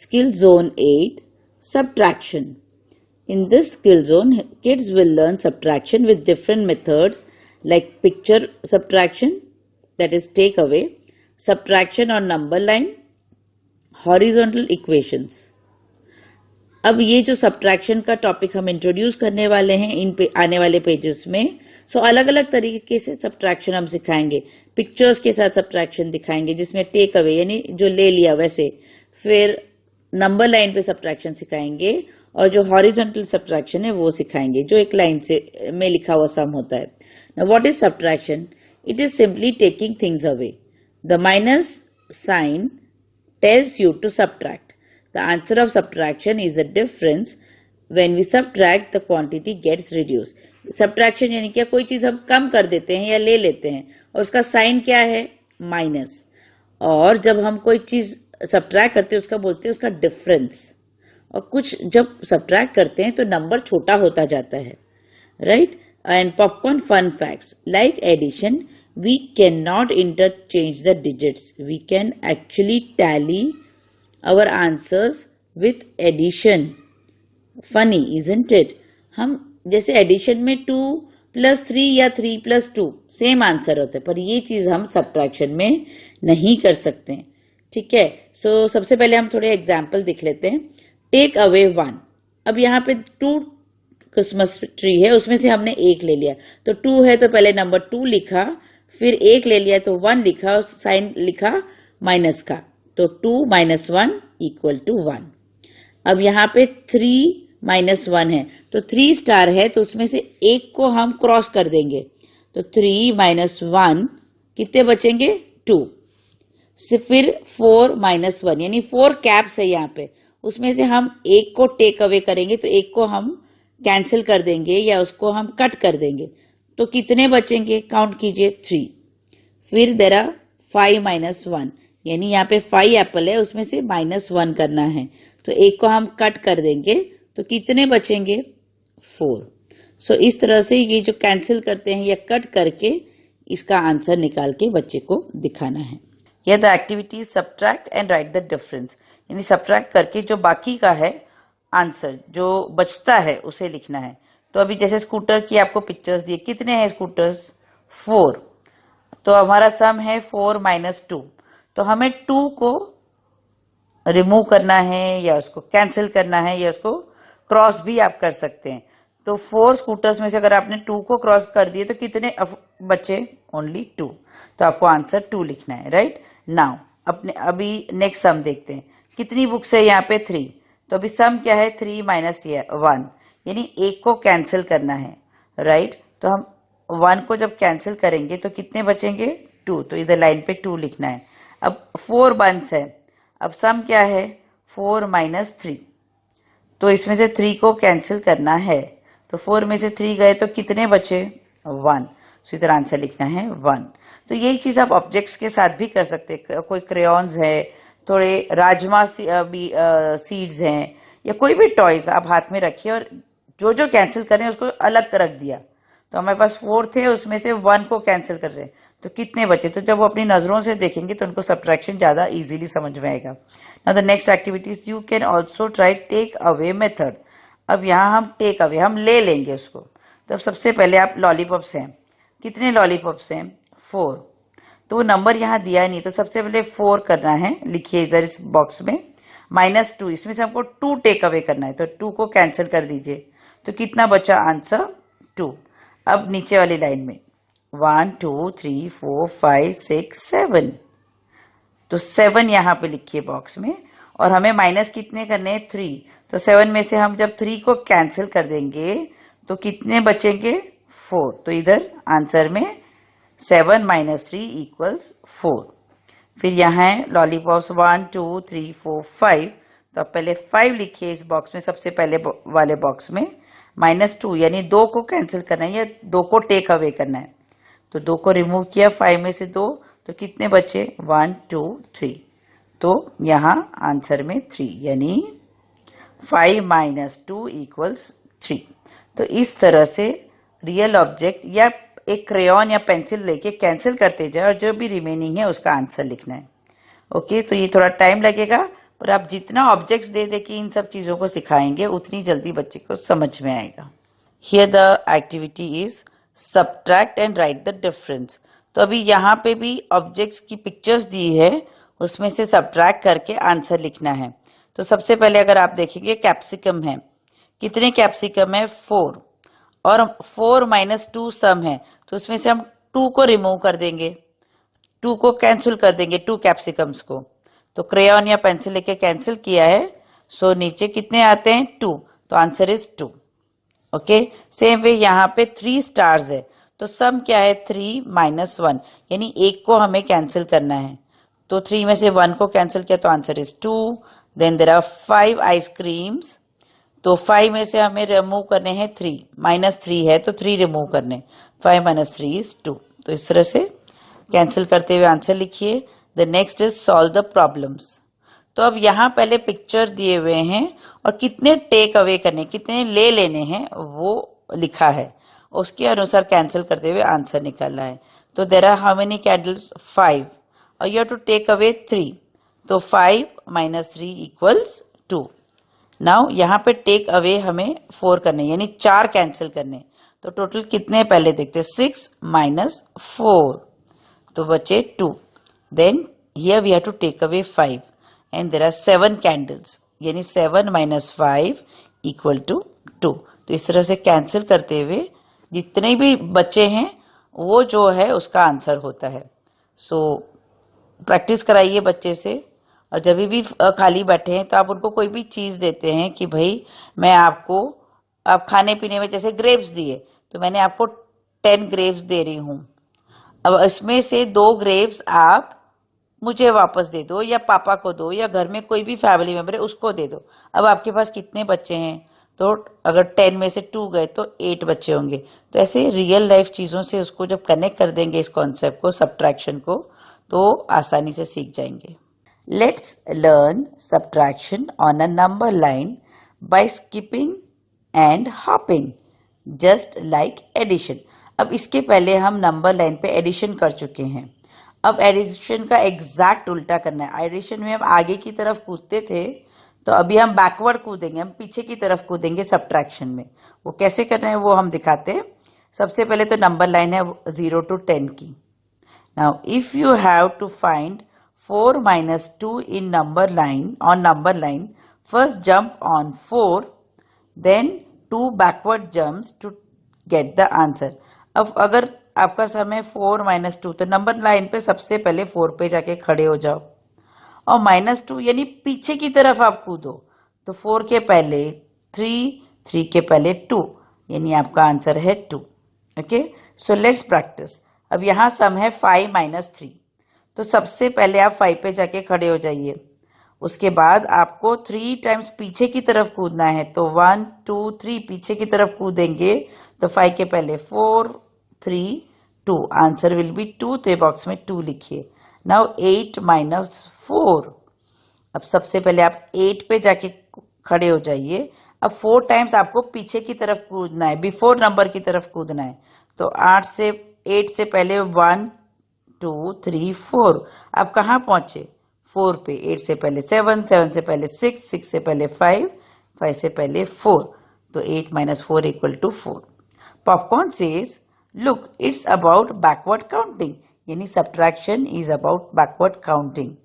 Skill Zone 8, Subtraction. In this skill zone, kids will learn subtraction with different methods like picture subtraction, that is take away, subtraction on number line, horizontal equations. अब ये जो subtraction का topic हम introduce करने वाले हैं इन पे आने वाले पेजेस में, सो अलग अलग तरीके से सब्ट्रैक्शन हम सिखाएंगे. पिक्चर्स के साथ सब्ट्रैक्शन दिखाएंगे जिसमें टेक अवे यानी जो ले लिया वैसे, फिर नंबर लाइन पे सब्ट्रैक्शन सिखाएंगे और जो हॉरिजॉन्टल सब्ट्रैक्शन है वो सिखाएंगे जो एक लाइन से में लिखा हुआ सम होता है. Now what is subtraction? It is simply taking things away. The minus sign tells you to subtract. The answer of subtraction is the difference. When we subtract, the quantity gets reduced. Subtraction यानी क्या, कोई चीज हम कम कर देते हैं या ले लेते हैं और उसका साइन क्या है, माइनस. और जब हम कोई चीज सब्ट्रैक्ट करते हैं उसका बोलते हैं उसका डिफरेंस. और कुछ जब सब्ट्रैक्ट करते हैं तो नंबर छोटा होता जाता है, right? And popcorn fun facts like addition, we can not interchange the digits. We can actually tally our answers with addition. Funny, isn't it? हम जैसे एडिशन में 2 + 3 या 3 + 2 सेम आंसर होता है, पर ये चीज हम सब्ट्रैक्शन में नहीं कर सकते हैं. ठीक है, सो सबसे पहले हम थोड़े एग्जाम्पल दिख लेते हैं. Take away 1. अब यहाँ पे 2 क्रिसमस ट्री है, उसमें से हमने 1 ले लिया, तो 2 है तो पहले नंबर 2 लिखा, फिर 1 ले लिया तो 1 लिखा और साइन लिखा माइनस का, तो 2 - 1 = 1. अब यहाँ पे 3 - 1 है, तो 3 स्टार है तो उसमें से 1 को हम क्रॉस कर देंगे, तो 3 - 1 कितने बचेंगे, 2. फिर 4 - 1 यानी 4 कैप्स है यहाँ पे, उसमें से हम 1 को टेक अवे करेंगे तो 1 को हम कैंसिल कर देंगे या उसको हम कट कर देंगे, तो कितने बचेंगे, काउंट कीजिए 3. फिर देयर आर 5 - 1 यानी यहाँ पे 5 एप्पल है, उसमें से -1 करना है, तो 1 को हम कट कर देंगे तो कितने बचेंगे, 4. सो इस तरह से ये जो कैंसिल करते हैं या कट करके इसका आंसर निकाल के बच्चे को दिखाना है. यह the activity subtract and right the difference, यानी सब्ट्रैक्ट करके जो बाकी का है आंसर जो बचता है उसे लिखना है. तो अभी जैसे स्कूटर की आपको पिक्चर्स दिए, कितने हैं स्कूटर्स, 4. तो हमारा सम है 4 - 2, तो हमें 2 को रिमूव करना है या उसको कैंसिल करना है या उसको क्रॉस भी आप कर सकते हैं. तो 4 स्कूटर्स में से अगर आपने 2 को क्रॉस कर दिए तो कितने बचे, ओनली 2, तो आपको आंसर 2 लिखना है, राइट? नाउ अभी नेक्स्ट सम देखते हैं. कितनी बुक्स है यहाँ पे, 3, तो अभी सम क्या है, 3 - 1 यानी 1 को कैंसिल करना है, राइट? तो हम 1 को जब कैंसिल करेंगे तो कितने बचेंगे, 2, तो इधर लाइन पे 2 लिखना है. अब 4 बंस है, अब सम क्या है, 4 - 3, तो इसमें से 3 को कैंसिल करना है, तो 4 में से 3 गए तो कितने बचे, 1, सो इधर आंसर लिखना है 1. तो यही चीज आप ऑब्जेक्ट्स के साथ भी कर सकते हैं. कोई क्रेयॉन्स है, थोड़े राजमा सीड्स हैं या कोई भी टॉयज आप हाथ में रखिए और जो जो कैंसिल करें उसको अलग रख दिया, तो हमारे पास 4 थे उसमें से 1 को कैंसिल कर रहे हैं तो कितने बचे, तो जब वो अपनी नजरों से देखेंगे तो उनको सब्ट्रैक्शन ज्यादा इजीली समझ में आएगा. Now the next activities, you can also try take away method. अब यहाँ हम टेक अवे हम ले लेंगे उसको. तो सबसे पहले आप लॉलीपॉप्स हैं, कितने लॉलीपॉप्स हैं, 4, तो वो नंबर यहाँ दिया नहीं, तो सबसे पहले 4 करना है, लिखिए इधर इस बॉक्स में, -2, इसमें से हमको 2 टेक अवे करना है, तो 2 को कैंसिल कर दीजिए, तो कितना बचा आंसर, 2. अब नीचे वाली लाइन में 1 2 3 4 5 6 7, तो 7 यहाँ पे लिखिए बॉक्स में, और हमें माइनस कितने करने हैं, 3, तो 7 में से हम जब 3 को कैंसिल कर देंगे तो कितने बचेंगे, 4, तो इधर आंसर में 7 - 3 = 4. फिर यहाँ है लॉलीपॉप्स 1 2 3 4 5, तो आप पहले 5 लिखिए इस बॉक्स में, सबसे पहले वाले बॉक्स में, -2 यानी 2 को कैंसिल करना है या 2 को टेक अवे करना है, तो 2 को रिमूव किया, 5 में से 2, तो कितने बचे, 1 2 3, तो यहाँ आंसर में 3 यानी 5 - 2 = 3. तो इस तरह से रियल ऑब्जेक्ट या एक क्रेयॉन या पेंसिल लेके कैंसिल करते जाए और जो भी रिमेनिंग है उसका आंसर लिखना है. ओके, तो ये थोड़ा टाइम लगेगा और आप जितना ऑब्जेक्ट्स दे दे के इन सब चीजों को सिखाएंगे उतनी जल्दी बच्चे को समझ में आएगा। Here the activity is subtract and right the difference. तो अभी यहाँ पे भी ऑब्जेक्ट्स की पिक्चर्स दी है, उसमें से सब्ट्रैक्ट करके आंसर लिखना है। तो सबसे पहले अगर आप देखेंगे कैप्सिकम है, कितने कैप्सिकम है 4, और 4 माइनस 2 सम है, तो उसमें से हम 2 को रिमूव कर देंगे, 2 को कैंसिल कर देंगे 2 कैप्सिकम्स को। तो क्रेयॉन या पेंसिल लेके कैंसिल किया है, सो नीचे कितने आते हैं 2, तो answer is 2। Okay, same way यहाँ पे 3 स्टार्स है, तो सम क्या है 3 माइनस 1, यानी एक को हमें कैंसिल करना है। तो 3 में से 1 को कैंसिल किया तो answer is 2। Then there are 5 ice creams, तो 5 में से हमें रिमूव करने हैं 3, माइनस 3 है तो 3 रिमूव करने, 5 माइनस 3 इज 2। तो इस तरह से कैंसिल करते हुए आंसर लिखिए। The next is solve the problems. तो अब यहाँ पहले पिक्चर दिए हुए हैं और कितने टेक अवे करने, कितने ले लेने हैं वो लिखा है, उसके अनुसार कैंसिल करते हुए आंसर निकालना है। तो there are how many candles 5 और you have to take away 3, तो 5 माइनस 3 इक्वल्स 2। नाउ यहाँ पे टेक अवे हमें 4 करने, यानी 4 कैंसिल करने। तो टोटल कितने पहले देखते हैं, 6 माइनस 4, तो बचे 2। Then here we have to take away 5 and there are 7 candles, यानी 7 माइनस 5 इक्वल टू 2। तो इस तरह से कैंसिल करते हुए जितने भी बच्चे हैं वो जो है उसका आंसर होता है। सो प्रैक्टिस कराइए बच्चे से, और जब भी खाली बैठे हैं तो आप उनको कोई भी चीज देते हैं कि भाई मैं आपको, आप खाने पीने में जैसे ग्रेप्स दिए तो मैंने आपको 10 ग्रेप्स दे रही हूं, अब इसमें से 2 ग्रेप्स आप मुझे वापस दे दो या पापा को दो या घर में कोई भी फैमिली मेंबर है उसको दे दो। अब आपके पास कितने बच्चे हैं, तो अगर 10 में से 2 गए तो 8 बच्चे होंगे। तो ऐसे रियल लाइफ चीजों से उसको जब कनेक्ट कर देंगे इस कॉन्सेप्ट को, सब्ट्रैक्शन को, तो आसानी से सीख जाएंगे। Let's learn subtraction on a number line by skipping and hopping just like addition. अब इसके पहले हम नंबर लाइन पे एडिशन कर चुके हैं, अब एडिशन का एग्जैक्ट उल्टा करना है। एडिशन में हम आगे की तरफ कूदते थे, तो अभी हम बैकवर्ड कूदेंगे, हम पीछे की तरफ कूदेंगे सब्ट्रैक्शन में। वो कैसे करना है वो हम दिखाते हैं। सबसे पहले तो नंबर लाइन है 0 to 10 की। Now if you have to find 4 minus 2 in number line, on number line, first jump on 4, then 2 backward jumps to get the answer। अब अगर आपका समय 4 minus 2, तो नंबर लाइन पे सबसे पहले 4 पे जाके खड़े हो जाओ, और -2 यानी पीछे की तरफ आप कूदो, तो 4 के पहले 3, 3 के पहले 2, यानी आपका आंसर है 2। Okay, so let's practice. अब यहाँ सम है 5 minus 3, तो सबसे पहले आप 5 पे जाके खड़े हो जाइए, उसके बाद आपको 3 टाइम्स पीछे की तरफ कूदना है, तो 1 2 3 पीछे की तरफ कूदेंगे, तो 5 के पहले 4 3 2, आंसर विल बी 2, तो ये बॉक्स में 2 लिखिए। नाउ 8 minus 4, अब सबसे पहले आप 8 पे जाके खड़े हो जाइए, अब 4 टाइम्स आपको पीछे की तरफ कूदना है, बिफोर नंबर की तरफ कूदना है, तो 8 से पहले 1 2 3 4, आप कहाँ पहुंचे 4 पे, 8 से पहले 7, 7 से पहले 6, 6 से पहले 5, 5 से पहले 4, तो 8 minus 4 equal to 4। Popcorn says look it's about backward counting, यानी subtraction is about backward counting.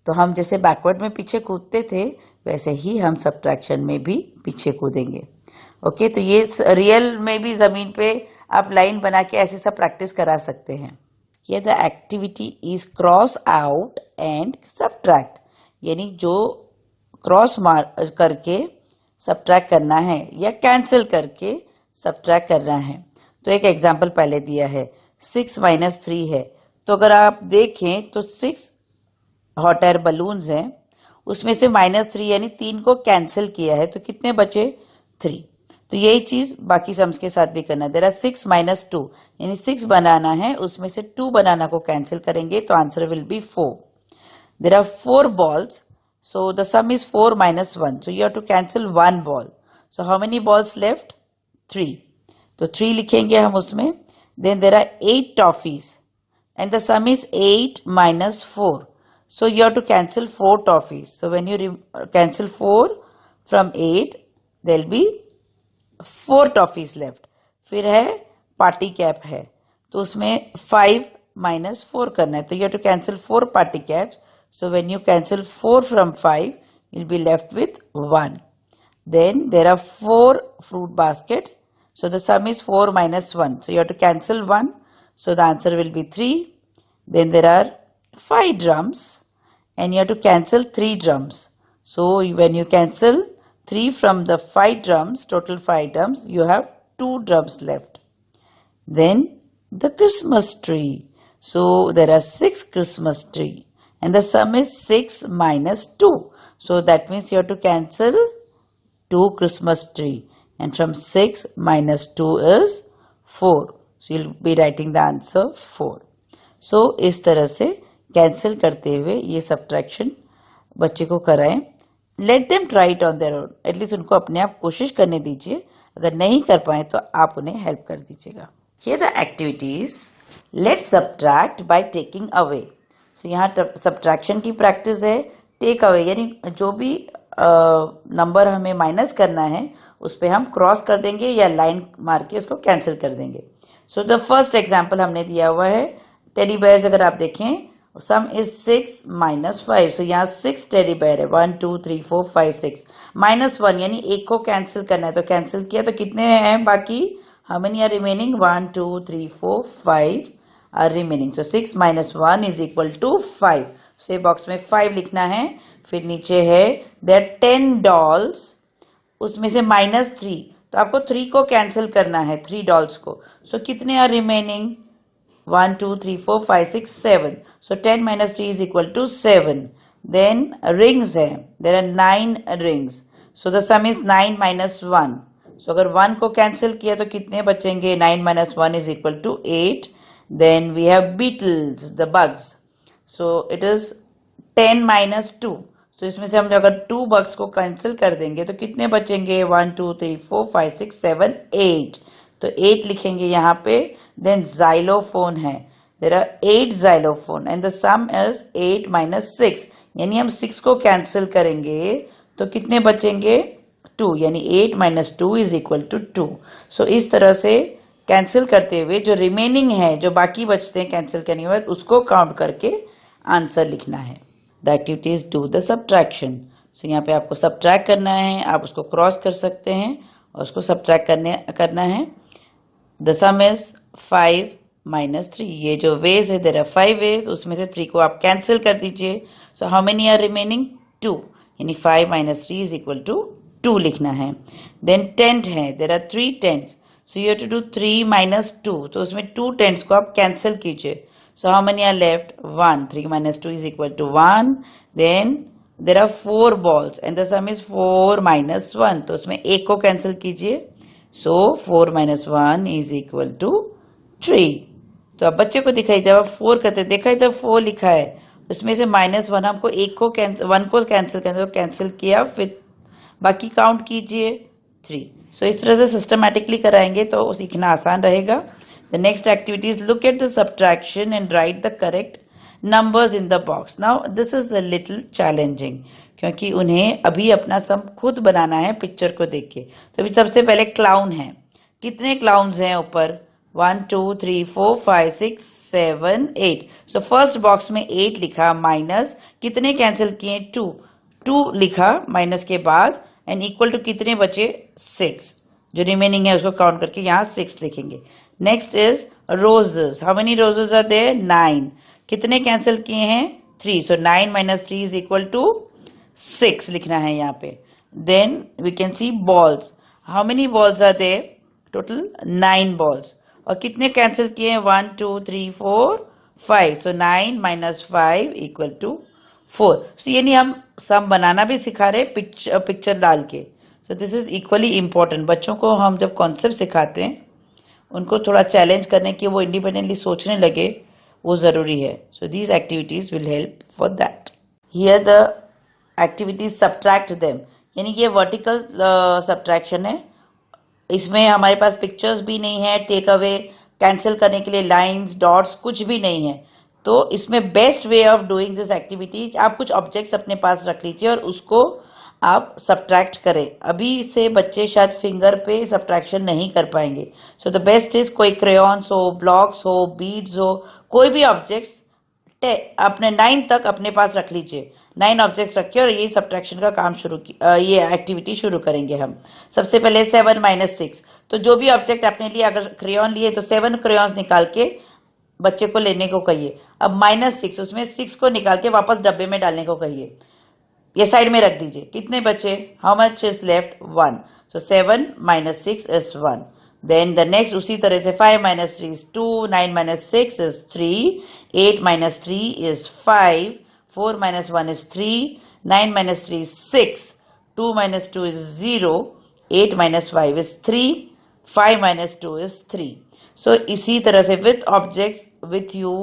तो हम जैसे बैकवर्ड में पीछे कूदते थे वैसे ही हम सब्ट्रैक्शन में भी पीछे कूदेंगे। ओके, तो ये रियल में भी जमीन पे आप लाइन बना के ऐसे सब प्रैक्टिस करा सकते हैं। ये the activity is cross out and subtract, यानी जो क्रॉस मार करके सब्ट्रैक्ट करना है या कैंसिल करके सब्ट्रैक्ट करना है। तो एक एग्जांपल पहले दिया है, 6 minus 3 है, तो अगर आप देखें तो 6 हॉट एयर बलून्स हैं, उसमें से -3 यानी 3 को कैंसिल किया है, तो कितने बचे 3। तो यही चीज बाकी सम्स के साथ भी करना है। देयर आर 6 minus 2, यानी 6 बनाना है, उसमें से 2 बनाना को कैंसिल करेंगे, तो answer will be 4। There are 4 balls, so the sum is 4 minus 1, so you have to cancel 1 ball, so how many balls left 3, तो 3 लिखेंगे हम उसमें। Then there are 8 toffees and the sum is 8 minus 4, So you have to cancel 4 toffees. So when you cancel 4 from 8, there will be 4 toffees left. फिर है party cap है, तो उसमें 5 minus 4 करना है, तो you have to cancel 4 party caps. So when you cancel 4 from 5, you'll be left with 1. Then there are 4 fruit basket. So the sum is 4 minus 1. So you have to cancel 1. So the answer will be 3. Then there are 5 drums and you have to cancel 3 drums. So when you cancel 3 from the 5 drums, total 5 drums, you have 2 drums left. Then the Christmas tree. So there are 6 Christmas tree and the sum is 6 minus 2. So that means you have to cancel 2 Christmas tree, and from 6 minus 2 is 4. So you'll be writing the answer 4. So इस तरह से cancel करते हुए ये subtraction बच्चे को कराएं. Let them try it on their own. At least उनको अपने आप कोशिश करने दीजिए. अगर नहीं कर पाए तो आप उन्हें हेल्प कर दीजिएगा. Here the activities. Let's subtract by taking away. So यहाँ सब्ट्रैक्शन की प्रैक्टिस है. टेक अवे यानी जो भी नंबर हमें माइनस करना है उस पे हम क्रॉस कर देंगे या लाइन मार के उसको कैंसिल कर देंगे. सो द फर्स्ट एग्जांपल हमने दिया हुआ है टेडी बेयर्स. अगर आप देखें सम इज 6 minus 5. सो यहाँ 6 टेडी बेयर है. 1 2 3 4 5 6 minus 1 यानी एक को कैंसिल करना है, तो कैंसिल किया तो कितने हैं बाकी. How many are remaining. 1 2 3 4 5 are remaining. So 6 minus 1 is equal to 5. से बॉक्स में 5 लिखना है. फिर नीचे है देयर 10 डॉल्स, उसमें से -3, तो आपको 3 को कैंसिल करना है, 3 डॉल्स को. सो कितने are remaining. 1 2 3 4 5 6 7. So 10 minus 3 is equal to 7. Then rings है. There are 9 rings. So the sum is 9 minus 1. So अगर 1 को कैंसिल किया तो कितने बचेंगे. 9 minus 1 is equal to 8. Then we have beetles, the bugs. So it is 10 minus 2. तो इसमें से हम अगर 2 बग्स को कैंसिल कर देंगे तो कितने बचेंगे. 1 2 3 4 5 6 7 8. तो 8 लिखेंगे यहाँ पे. देन जाइलोफोन है. There are 8 xylophone and the sum is 8 minus 6. यानी हम 6 को कैंसिल करेंगे तो कितने बचेंगे. 2. यानी 8 minus 2 is equal to 2. सो इस तरह से कैंसिल करते हुए जो रिमेनिंग है, जो बाकी बचते हैं कैंसिल करने के बाद, उसको काउंट करके आंसर लिखना है. The activities do the subtraction. So यहाँ पे आपको सब्ट्रैक्ट करना है. आप उसको क्रॉस कर सकते हैं और उसको सब्ट्रैक्ट करना है. The sum is 5 minus 3. ये जो वेज है देयर आर 5 वेज, उसमें से 3 को आप कैंसिल कर दीजिए. So how many are remaining. 2. यानी 5 minus 3 is equal to 2 लिखना है. देन टेंट है. There are 3 tents. So you have to do 3 minus 2. तो उसमें 2 टेंट्स को आप कैंसिल कीजिए. So how many are left. 1. 3 minus 2 is equal to 1. Then there are 4 balls and the sum is 4 minus 1. तो उसमें एक को कैंसिल कीजिए. So 4 minus 1 is equal to 3. तो अब बच्चे को दिखाई, जब आप 4 करते देखा इधर 4 लिखा है, उसमें से -1 हमको 1 को 1 को कैंसिल करना, तो कैंसिल किया, फिर बाकी काउंट कीजिए 3. सो इस तरह से सिस्टमैटिकली कराएंगे तो सीखना आसान रहेगा. The next activity is look at the subtraction and write the correct numbers in the box. Now this is a little challenging क्योंकि उन्हें अभी अपना सम खुद बनाना है पिक्चर को देख के. तो अभी सबसे पहले क्लाउन है. कितने क्लाउन्स हैं ऊपर. 1 2 3 4 5 6 7 8. सो फर्स्ट बॉक्स में 8 लिखा, माइनस कितने कैंसिल किए. 2 लिखा माइनस के बाद, एंड इक्वल टू कितने बचे. 6. जो रिमेनिंग है उसको काउंट करके यहाँ 6 लिखेंगे. Next is roses. How many roses are there. 9. कितने कैंसिल किए हैं. 3. सो 9 minus 3 is equal to 6 लिखना है यहाँ पे. Then we can see balls. How many balls are there. Total 9 balls. और कितने कैंसिल किए हैं. 1 2 3 4 5. सो 9 minus 5 equal to 4. सो यानी हम सम बनाना भी सिखा रहे पिक्चर डाल के. So this is equally important. बच्चों को हम जब कॉन्सेप्ट सिखाते हैं उनको थोड़ा चैलेंज करने की, वो इंडिपेंडेंटली सोचने लगे, वो जरूरी है. So these activities will help for that. Here the activities subtract them, यानी ये वर्टिकल सब्ट्रैक्शन है. इसमें हमारे पास पिक्चर्स भी नहीं है. टेक अवे कैंसिल करने के लिए लाइंस डॉट्स कुछ भी नहीं है. तो इसमें best way of doing this activity, आप कुछ ऑब्जेक्ट्स अपने पास रख लीजिए और उसको आप सब्ट्रैक्ट करें। अभी से बच्चे शायद फिंगर पे सब्ट्रैक्शन नहीं कर पाएंगे, सो द बेस्ट इज कोई क्रेयॉन्स हो, ब्लॉक्स हो, बीड्स हो, कोई भी ऑब्जेक्ट्स अपने 9 तक अपने पास रख लीजिए। 9 ऑब्जेक्ट्स रखिए और ये सब्ट्रैक्शन का काम ये एक्टिविटी शुरू करेंगे हम। सबसे पहले 7 - 6, तो जो भी ऑब्जेक्ट आपने लिए, अगर क्रेयॉन लिए तो 7 क्रेयॉन्स निकाल के बच्चे को लेने को कहिए। अब -6, उसमें 6 को निकाल के वापस डब्बे में डालने को कहिए, ये साइड में रख दीजिए। कितने बचे? How much is left? 1। So 7 - 6 is 1। Then the next उसी तरह से 5 - 3 is 2, 9 - 6 is 3, 8 - 3 is 5, 4 - 1 is 3, 9 - 3 is 6, 2 - 2 is 0, 8 - 5 is 3, 5 - 2 is 3। सो इसी तरह से विथ ऑब्जेक्ट्स विथ यू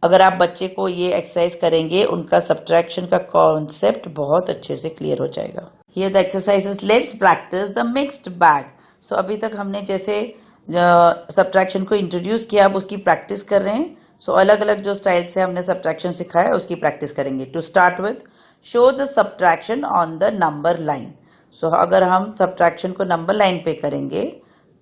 अगर आप बच्चे को ये एक्सरसाइज करेंगे, उनका सब्ट्रैक्शन का कॉन्सेप्ट बहुत अच्छे से क्लियर हो जाएगा। Here the exercises, let's practice the mixed bag. So अभी तक हमने जैसे सब्ट्रैक्शन को इंट्रोड्यूस किया, अब उसकी प्रैक्टिस कर रहे हैं। सो अलग अलग जो स्टाइल से हमने सब्ट्रैक्शन सिखाया उसकी प्रैक्टिस करेंगे। To start with, show the subtraction on the number line. So अगर हम सब्ट्रैक्शन को नंबर लाइन पे करेंगे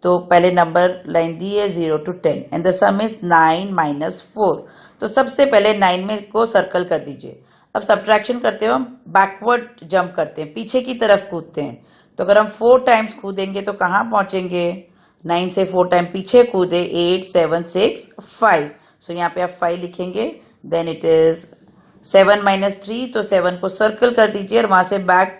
तो पहले नंबर लाइन दी है 0 to 10 and the sum is 9 - 4। तो सबसे पहले 9 में को सर्कल कर दीजिए। अब सब्ट्रैक्शन करते हुए हम बैकवर्ड जंप करते हैं, पीछे की तरफ कूदते हैं। तो अगर हम 4 टाइम्स कूदेंगे तो कहाँ पहुंचेंगे? 9 से 4 टाइम पीछे कूदे, 8 7 6 5। सो यहाँ पे आप 5 लिखेंगे। देन इट इज 7 - 3, तो 7 को सर्कल कर दीजिए और वहां से बैक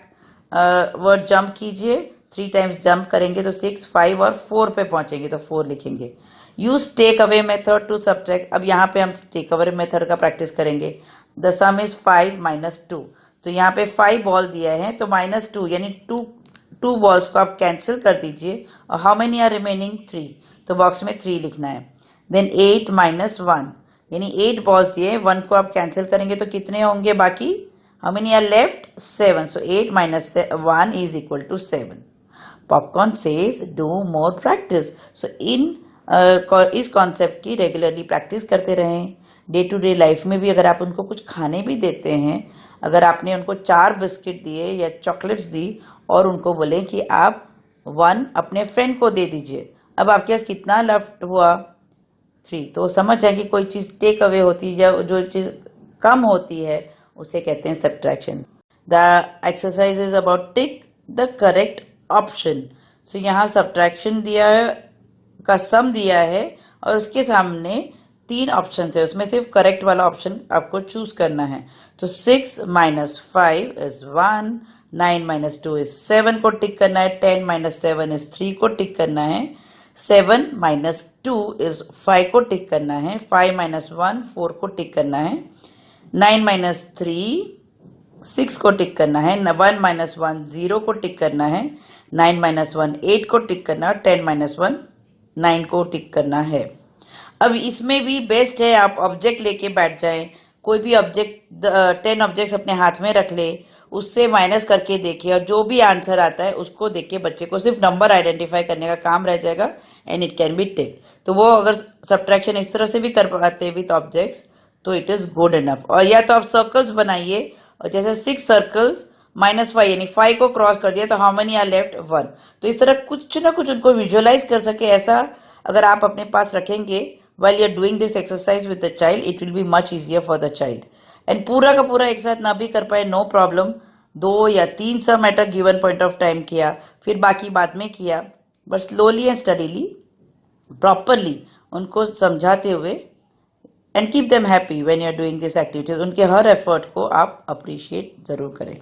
वर्ड जंप कीजिए। 3 टाइम्स जंप करेंगे तो 6, 5 और 4 पे पहुंचेंगे तो 4 लिखेंगे। Use take away method to subtract. अब यहाँ पे हम टेक अवे मेथड का प्रैक्टिस करेंगे। The sum is 5 - 2। तो यहाँ पे 5 बॉल दिया है तो -2 यानी 2 बॉल्स को आप कैंसिल कर दीजिए। और हाउ मेनी आर रिमेनिंग? 3, तो बॉक्स में 3 लिखना है। देन 8 - 1 यानी 8 बॉल्स दिए, 1 को आप कैंसिल करेंगे तो कितने होंगे बाकी? How many are left? 7। So 8 - 1 is equal to 7। Popcorn says do more practice. So इस कॉन्सेप्ट की रेगुलरली प्रैक्टिस करते रहें। डे टू डे लाइफ में भी अगर आप उनको कुछ खाने भी देते हैं, अगर आपने उनको 4 बिस्किट दिए या चॉकलेट्स दी और उनको बोले कि आप 1 अपने फ्रेंड को दे दीजिए, अब आपके पास कितना लेफ्ट हुआ? 3। तो समझ जाएंगे कोई चीज टेक अवे होती है या जो चीज कम होती है उसे कहते हैं subtraction. The exercise is about tick the correct option. So यहाँ सब्ट्रैक्शन दिया है का सम दिया है और उसके सामने 3 ऑप्शन है, उसमें सिर्फ करेक्ट वाला ऑप्शन आपको चूज करना है। तो 6 - 5 इज 1, 9 - 2 इज 7 को टिक करना है, 10 - 7 इज 3 को टिक करना है, 7 - 2 इज 5 को टिक करना है, 5 - 1 4 को टिक करना है, 9 - 3 6 को टिक करना है, 1 - 1 0 को टिक करना है, 9 - 1 8 को टिक करना है, 10 - 1 9 को टिक करना है। अब इसमें भी बेस्ट है आप ऑब्जेक्ट लेके बैठ जाएं। कोई भी ऑब्जेक्ट 10 ऑब्जेक्ट्स अपने हाथ में रख ले, उससे माइनस करके देखिए और जो भी आंसर आता है उसको देख के बच्चे को सिर्फ नंबर आइडेंटिफाई करने का काम रह जाएगा and it can be tick. तो वो अगर सब्ट्रैक्शन इस तरह से भी कर पाते हैं विथ ऑब्जेक्ट्स तो इट इज गुड इनफ। और या तो आप सर्कल्स बनाइए और जैसे 6 सर्कल्स -5 यानी 5 को क्रॉस कर दिया तो हाउ मेनी आर लेफ्ट? 1। तो इस तरह कुछ ना कुछ उनको विजुअलाइज कर सके, ऐसा अगर आप अपने पास रखेंगे while you are doing this exercise with the child, it will be much easier for the child. And पूरा का पूरा एक साथ ना भी कर पाए, no problem, 2 या 3 sum at a given point of time किया, फिर बाकी बाद में किया, but slowly and steadily properly उनको समझाते हुए and keep them happy when you are doing this activities. उनके हर एफर्ट को आप अप्रिशिएट जरूर करें।